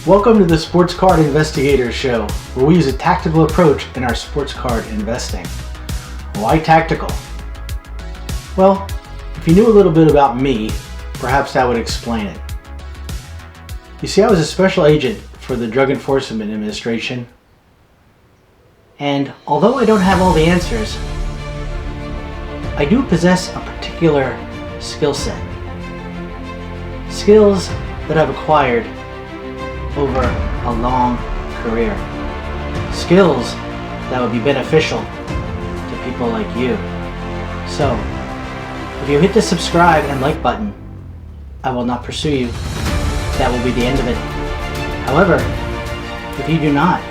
Welcome to the Sports Card Investigator Show, where we use a tactical approach in our sports card investing. Why tactical? Well, if you knew a little bit about me, perhaps that would explain it. You see, I was a special agent for the Drug Enforcement Administration, and although I don't have all the answers, I do possess a particular skill set. Skills that I've acquired over a long career. Skills that would be beneficial to people like you. So, if you hit the subscribe and like button, I will not pursue you. That will be the end of it. However, if you do not,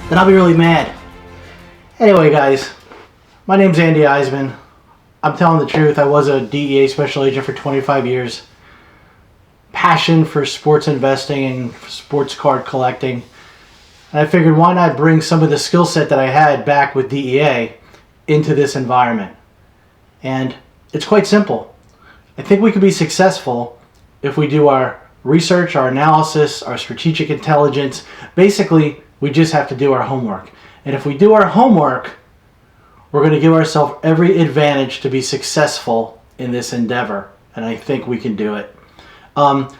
then I'll be really mad. Anyway, guys, my name's Andy Eisman. I'm telling the truth. I was a DEA special agent for 25 years. Passion for sports investing and sports card collecting. And I figured, why not bring some of the skill set that I had back with DEA into this environment? And it's quite simple. I think we could be successful if we do our research, our analysis, our strategic intelligence. Basically, we just have to do our homework. And if we do our homework, we're going to give ourselves every advantage to be successful in this endeavor. And I think we can do it.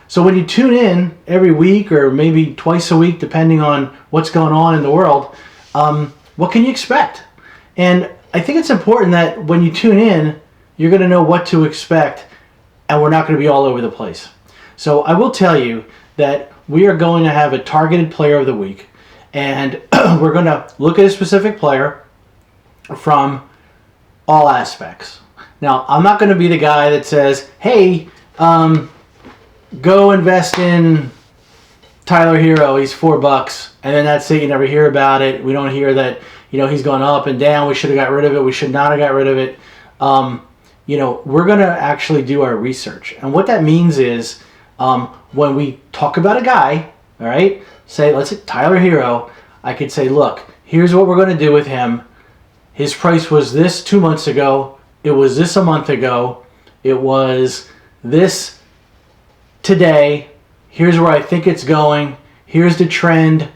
So when you tune in every week or maybe twice a week, depending on what's going on in the world, what can you expect? And I think it's important that when you tune in, you're going to know what to expect, and we're not going to be all over the place. So I will tell you that we are going to have a targeted player of the week, and we're going to look at a specific player from all aspects. Now, I'm not going to be the guy that says, hey, go invest in Tyler Hero, he's $4, and then that's it, you never hear about it. We don't hear that, he's gone up and down, we should have got rid of it, we should not have got rid of it. We're going to actually do our research. And what that means is, when we talk about a guy, all right, say, let's say Tyler Hero, I could say, look, here's what we're going to do with him. His price was this 2 months ago, it was this a month ago, it was this today, here's where I think it's going, here's the trend,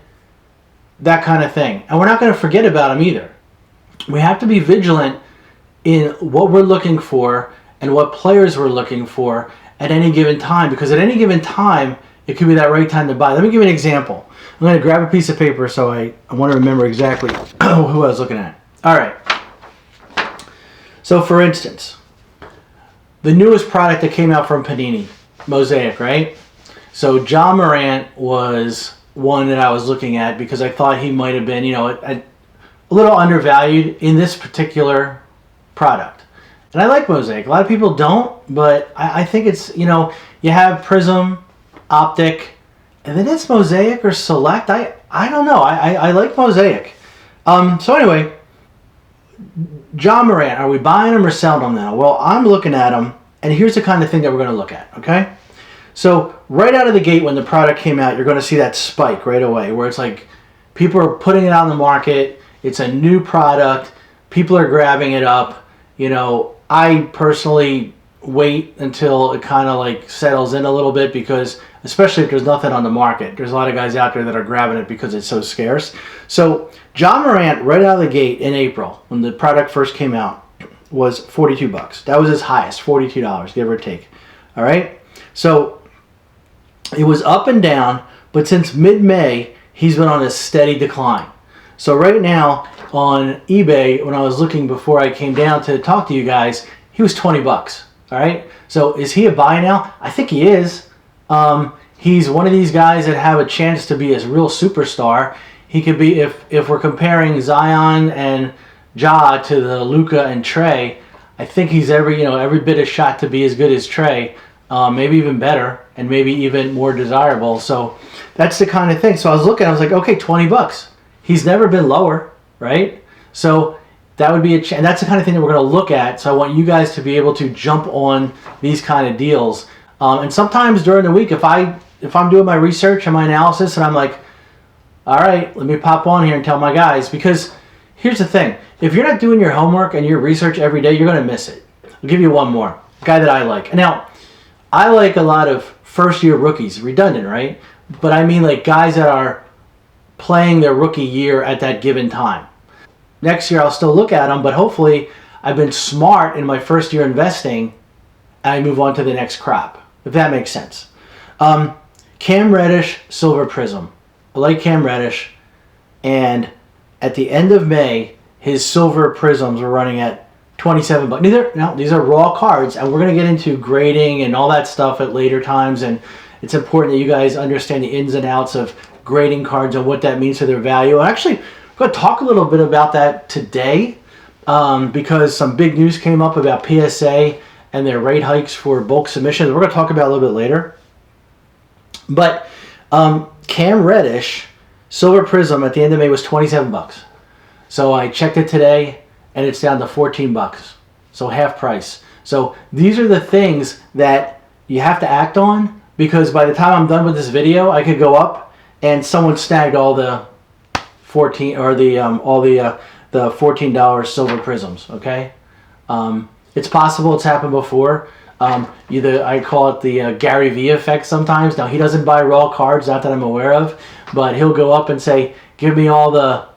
that kind of thing. And we're not going to forget about him either. We have to be vigilant in what we're looking for and what players we're looking for at any given time, because at any given time, it could be that right time to buy. Let me give you an example. I'm going to grab a piece of paper so I want to remember exactly who I was looking at. All right. So for instance, the newest product that came out from Panini, Mosaic, right? So John Morant was one that I was looking at because I thought he might have been, a little undervalued in this particular product. And I like Mosaic. A lot of people don't, but I think it's, you have Prism, Optic, and then it's Mosaic or Select. I don't know. I like Mosaic. So anyway, John Morant, are we buying him or selling him now? Well, I'm looking at him. And here's the kind of thing that we're going to look at, okay? So right out of the gate when the product came out, you're going to see that spike right away where it's like people are putting it on the market. It's a new product. People are grabbing it up. I personally wait until it kind of like settles in a little bit because especially if there's nothing on the market. There's a lot of guys out there that are grabbing it because it's so scarce. So John Morant right out of the gate in April when the product first came out was $42. That was his highest, $42, give or take. All right? So it was up and down, but since mid-May, he's been on a steady decline. So right now on eBay, when I was looking before I came down to talk to you guys, he was $20. All right? So is he a buy now? I think he is. He's one of these guys that have a chance to be a real superstar. He could be, if we're comparing Zion and Ja to the Luka and Trey, I think he's every bit a shot to be as good as Trey, maybe even better, and maybe even more desirable. So that's the kind of thing. So I was looking, I was like, okay, $20. He's never been lower, right? So that would be and that's the kind of thing that we're going to look at. So I want you guys to be able to jump on these kind of deals. And sometimes during the week, if I'm doing my research and my analysis, and I'm like, all right, let me pop on here and tell my guys, because here's the thing. If you're not doing your homework and your research every day, you're going to miss it. I'll give you one more. A guy that I like. Now, I like a lot of first-year rookies. Redundant, right? but I mean like guys that are playing their rookie year at that given time. Next year I'll still look at them, but hopefully I've been smart in my first year investing and I move on to the next crop, if that makes sense. Cam Reddish, Silver Prism. I like Cam Reddish, and at the end of May, his Silver Prisms were running at 27 bucks. These are raw cards, and we're going to get into grading and all that stuff at later times, and it's important that you guys understand the ins and outs of grading cards and what that means to their value. And actually, I'm going to talk a little bit about that today because some big news came up about PSA and their rate hikes for bulk submissions. We're going to talk about a little bit later. But Cam Reddish, Silver Prism at the end of May was 27 bucks. So I checked it today and it's down to 14 bucks. So half price. So these are the things that you have to act on, because by the time I'm done with this video, I could go up and someone snagged all the $14 Silver Prisms, okay? It's possible, it's happened before. I call it the Gary Vee effect sometimes. Now, he doesn't buy raw cards, not that I'm aware of, but he'll go up and say, give me all the,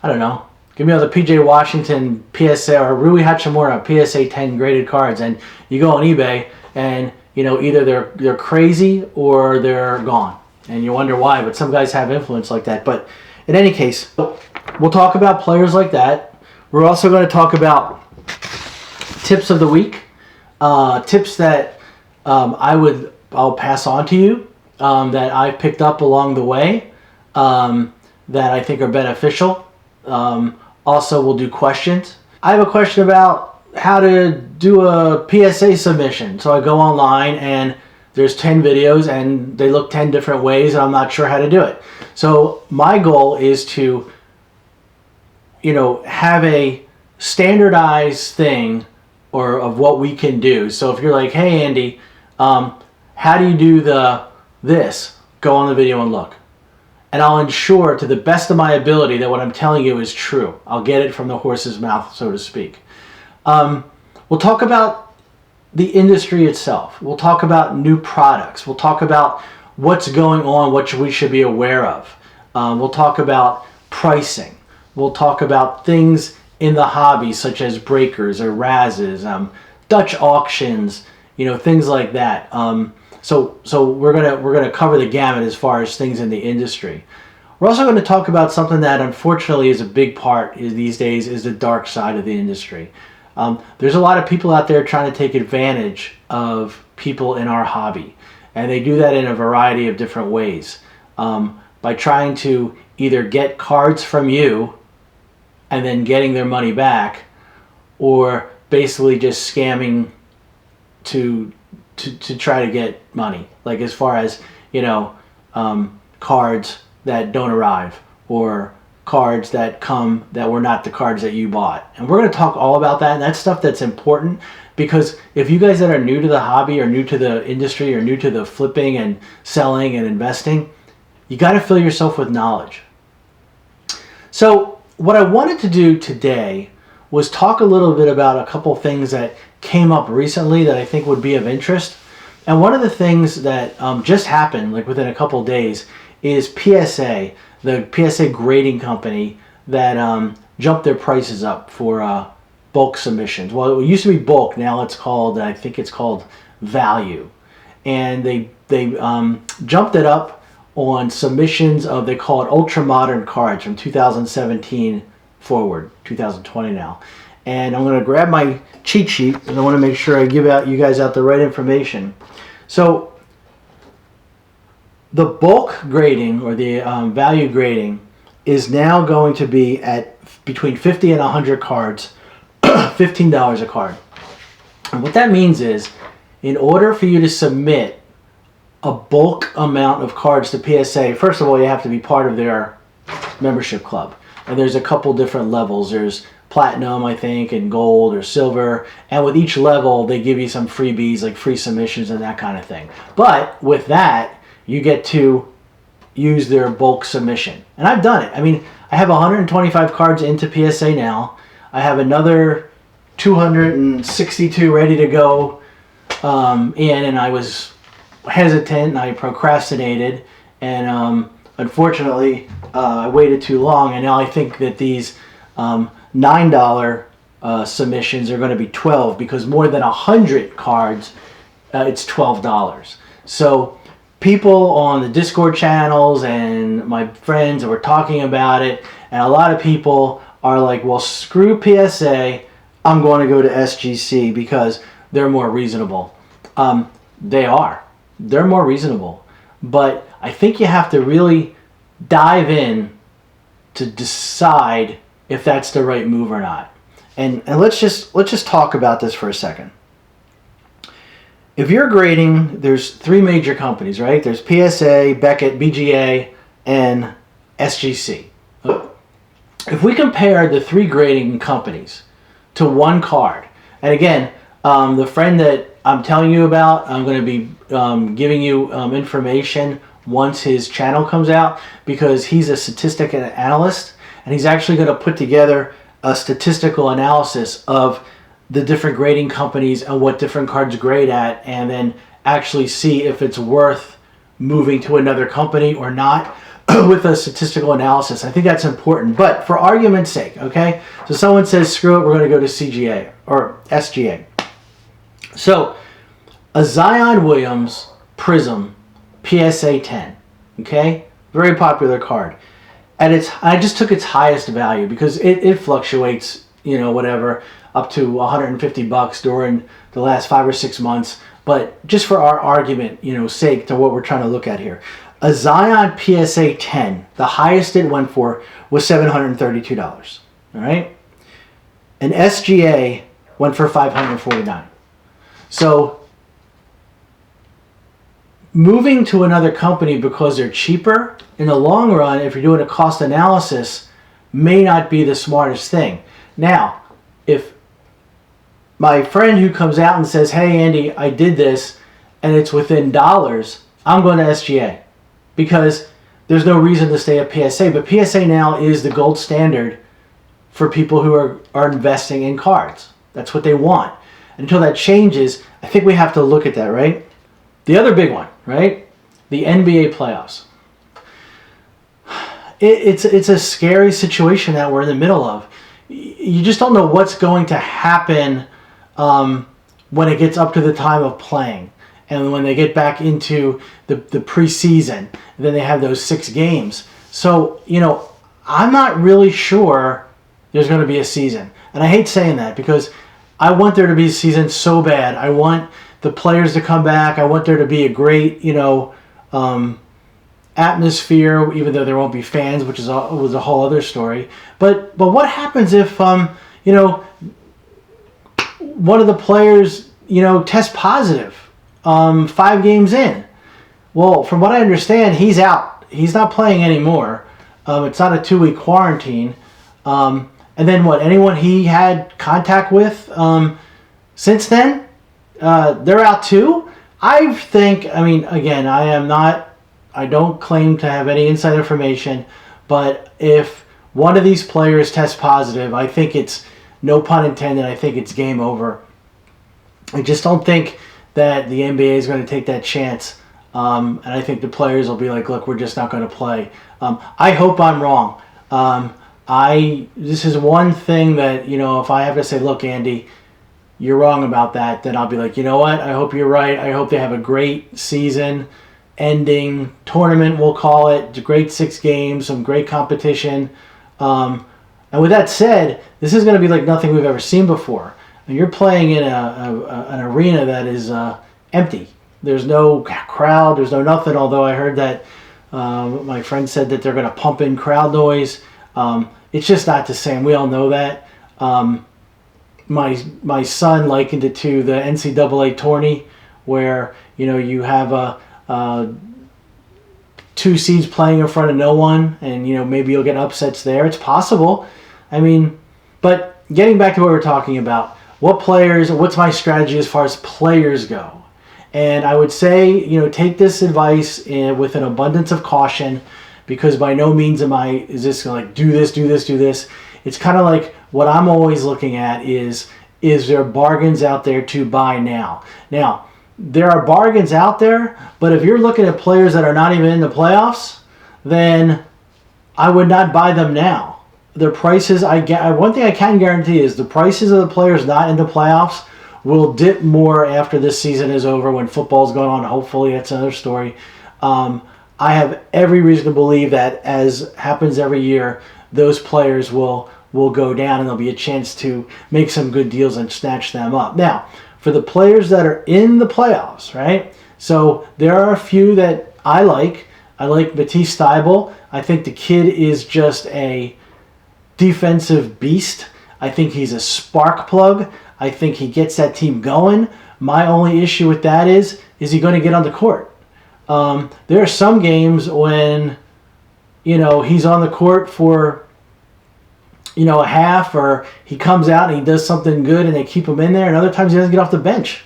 give me all the PJ Washington PSA or Rui Hachimura PSA 10 graded cards. And you go on eBay and, either they're crazy or they're gone. And you wonder why, but some guys have influence like that. But in any case, we'll talk about players like that. We're also going to talk about tips of the week. Tips that I'll pass on to you that I've picked up along the way that I think are beneficial. Also, we'll do questions. I have a question about how to do a PSA submission. So I go online and there's 10 videos and they look 10 different ways and I'm not sure how to do it. So my goal is to, have a standardized thing or of what we can do. So if you're like, hey Andy, how do you do this? Go on the video and look. And I'll ensure to the best of my ability that what I'm telling you is true. I'll get it from the horse's mouth, so to speak. We'll talk about the industry itself. We'll talk about new products. We'll talk about what's going on, what we should be aware of. We'll talk about pricing. We'll talk about things in the hobby, such as breakers or razzes, Dutch auctions, things like that. So we're gonna cover the gamut as far as things in the industry. We're also going to talk about something that unfortunately is a big part these days, is the dark side of the industry. There's a lot of people out there trying to take advantage of people in our hobby, and they do that in a variety of different ways. By trying to either get cards from you and then getting their money back, or basically just scamming to try to get money, like as far as cards that don't arrive or cards that come that were not the cards that you bought. And we're going to talk all about that, and that's stuff that's important, because if you guys that are new to the hobby or new to the industry or new to the flipping and selling and investing, you got to fill yourself with knowledge. So what I wanted to do today was talk a little bit about a couple things that came up recently that I think would be of interest. And one of the things that just happened, like within a couple days, is PSA, the PSA grading company that jumped their prices up for bulk submissions. Well, it used to be bulk, now it's called, I think it's called value. And they jumped it up on submissions of, they call it ultra modern cards from 2017 forward, 2020 now. And I'm going to grab my cheat sheet and I want to make sure I give you guys out the right information. So the bulk grading or the value grading is now going to be at between 50 and 100 cards, $15 a card. And what that means is, in order for you to submit a bulk amount of cards to PSA, first of all, you have to be part of their membership club. And there's a couple different levels. There's platinum, I think, and gold or silver. And with each level, they give you some freebies, like free submissions and that kind of thing. But with that, you get to use their bulk submission. And I've done it. I mean, I have 125 cards into PSA now. I have another 262 ready to go in, and I was hesitant, I procrastinated, and unfortunately, I waited too long, and now I think that these $9 submissions are going to be 12 because more than 100 cards, it's $12. So people on the Discord channels and my friends were talking about it, and a lot of people are like, well, screw PSA, I'm going to go to SGC because they're more reasonable. They are. They're more reasonable. But I think you have to really dive in to decide if that's the right move or not. And let's just talk about this for a second. If you're grading, there's three major companies, right? There's PSA, Beckett, BGA, and SGC. If we compare the three grading companies to one card, and again, the friend that I'm telling you about, I'm going to be giving you information once his channel comes out, because he's a statistic analyst, and he's actually going to put together a statistical analysis of the different grading companies and what different cards grade at, and then actually see if it's worth moving to another company or not with a statistical analysis. I think that's important. But for argument's sake, okay, so someone says, screw it, we're going to go to CGA or SGA. So a Zion Williams Prism PSA 10, okay, very popular card. I just took its highest value because it fluctuates, whatever, up to $150 during the last 5 or 6 months. But just for our argument, sake, to what we're trying to look at here, a Zion PSA 10, the highest it went for was $732. All right, an SGA went for $549. So moving to another company because they're cheaper in the long run, if you're doing a cost analysis, may not be the smartest thing. Now, if my friend who comes out and says, hey Andy, I did this and it's within dollars, I'm going to SGA because there's no reason to stay at PSA. But PSA now is the gold standard for people who are investing in cards. That's what they want. Until that changes, I think we have to look at that, right? The other big one, right? The NBA playoffs. It's a scary situation that we're in the middle of. You just don't know what's going to happen when it gets up to the time of playing. And when they get back into the preseason, then they have those 6 games. So, I'm not really sure there's going to be a season. And I hate saying that because I want there to be a season so bad. I want the players to come back. I want there to be a great, atmosphere, even though there won't be fans, which was a whole other story. But what happens if, one of the players, tests positive 5 games in? Well, from what I understand, he's out. He's not playing anymore. It's not a 2-week quarantine. And then what? Anyone he had contact with since then, they're out too. I think. I mean, again, I don't claim to have any inside information, but if one of these players tests positive, I think it's, no pun intended, I think it's game over. I just don't think that the NBA is going to take that chance. And I think the players will be like, look, we're just not going to play. I hope I'm wrong. This is one thing that, if I have to say, look, Andy, you're wrong about that, then I'll be like, you know what? I hope you're right. I hope they have a great season ending tournament, we'll call it. A great 6 games, some great competition. And with that said, this is going to be like nothing we've ever seen before. And you're playing in an arena that is empty. There's no crowd. There's no nothing, although I heard that my friend said that they're going to pump in crowd noise. It's just not the same. We all know that. My son likened it to the NCAA tourney where, you have 2 seeds playing in front of no one, and maybe you'll get upsets there. It's possible. I mean, but getting back to what we're talking about, what's my strategy as far as players go? And I would say, take this advice with an abundance of caution, because by no means is this like do this. It's kind of like what I'm always looking at is there bargains out there to buy now? Now, there are bargains out there, but if you're looking at players that are not even in the playoffs, then I would not buy them now. Their prices, one thing I can guarantee is the prices of the players not in the playoffs will dip more after this season is over, when football's going on. Hopefully, that's another story. I have every reason to believe that, as happens every year, those players will go down, and there'll be a chance to make some good deals and snatch them up. Now, for the players that are in the playoffs, right? So there are a few that I like. I like Matisse Thybulle. I think the kid is just a defensive beast. I think he's a spark plug. I think he gets that team going. My only issue with that is he going to get on the court? There are some games when, he's on the court for, a half, or he comes out and he does something good and they keep him in there, and other times he doesn't get off the bench,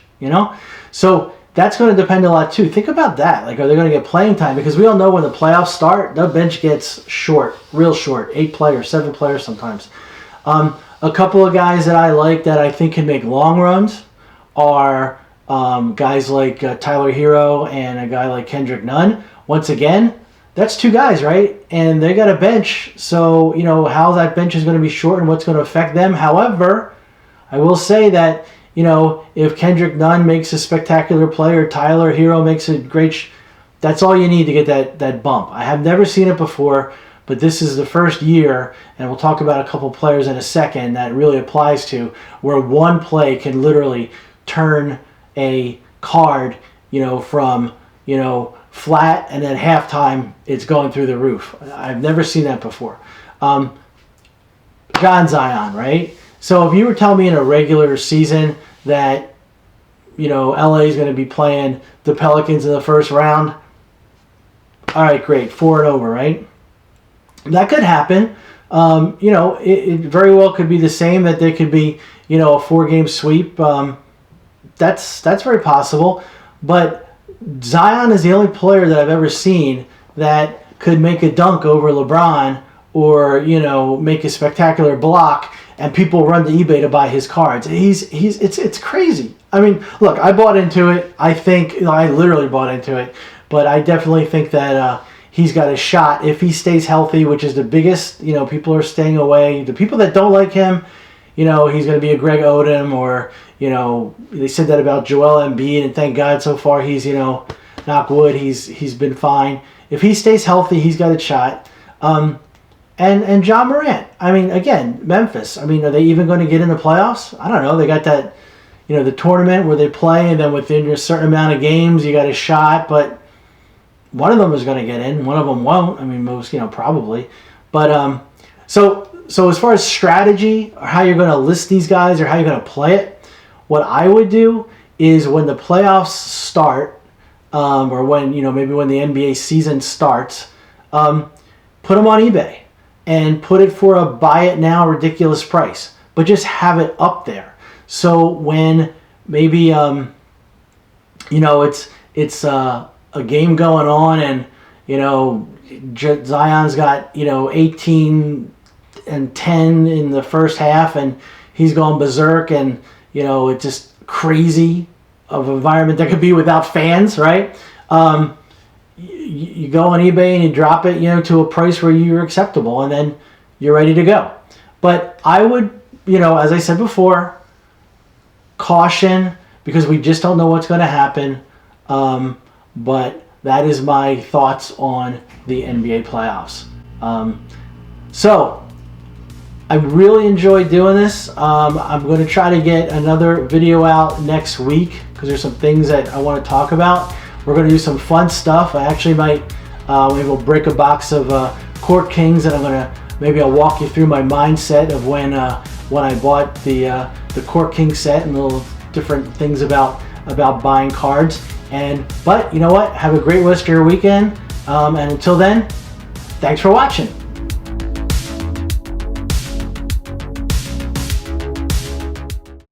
So that's going to depend a lot too. Think about that. Like, are they going to get playing time? Because we all know when the playoffs start, the bench gets short, real short. 8 players, 7 players sometimes. A couple of guys that I like that I think can make long runs are guys like Tyler Hero and a guy like Kendrick Nunn. Once again, that's 2 guys, right? And they got a bench, so how that bench is going to be short and what's going to affect them. However, I will say that if Kendrick Nunn makes a spectacular play or Tyler Hero makes a great, that's all you need to get that bump. I have never seen it before, but this is the first year, and we'll talk about a couple players in a second that really applies to, where one play can literally turn a card, from flat, and then halftime it's going through the roof. I've never seen that before. John Zion, right? So if you were telling me in a regular season that LA is going to be playing the Pelicans in the first round, all right, great, 4-0, right? That could happen. It very well could be the same, that they could be a 4-game sweep. That's very possible, but Zion is the only player that I've ever seen that could make a dunk over LeBron, or make a spectacular block, and people run to eBay to buy his cards. It's crazy. I mean, look, I bought into it. I literally bought into it, but I definitely think that he's got a shot if he stays healthy, which is the biggest. People are staying away. The people that don't like him, he's going to be a Greg Odom, or they said that about Joel Embiid, and thank God so far he's, knock wood, he's been fine. If he stays healthy, he's got a shot. And John Morant. I mean, again, Memphis. I mean, are they even going to get in the playoffs? I don't know. They got that, the tournament where they play, and then within a certain amount of games, you got a shot. But one of them is going to get in. One of them won't. I mean, most, probably. But so as far as strategy, or how you're going to list these guys, or how you're going to play it, what I would do is when the playoffs start, or when, maybe when the NBA season starts, put them on eBay and put it for a buy it now ridiculous price, but just have it up there. So when maybe, it's a game going on, and, Zion's got, 18 and 10 in the first half, and he's going berserk, and, it's just crazy of an environment that could be without fans, right? You go on eBay and you drop it, to a price where you're acceptable, and then you're ready to go. But I would, as I said before, caution, because we just don't know what's going to happen. But that is my thoughts on the NBA playoffs. So I really enjoyed doing this. I'm going to try to get another video out next week, because there's some things that I want to talk about. We're going to do some fun stuff. I actually might, maybe we'll break a box of Court Kings, and I'll walk you through my mindset of when I bought the Court King set, and little different things about buying cards. But you know what? Have a great rest of your weekend. And until then, thanks for watching.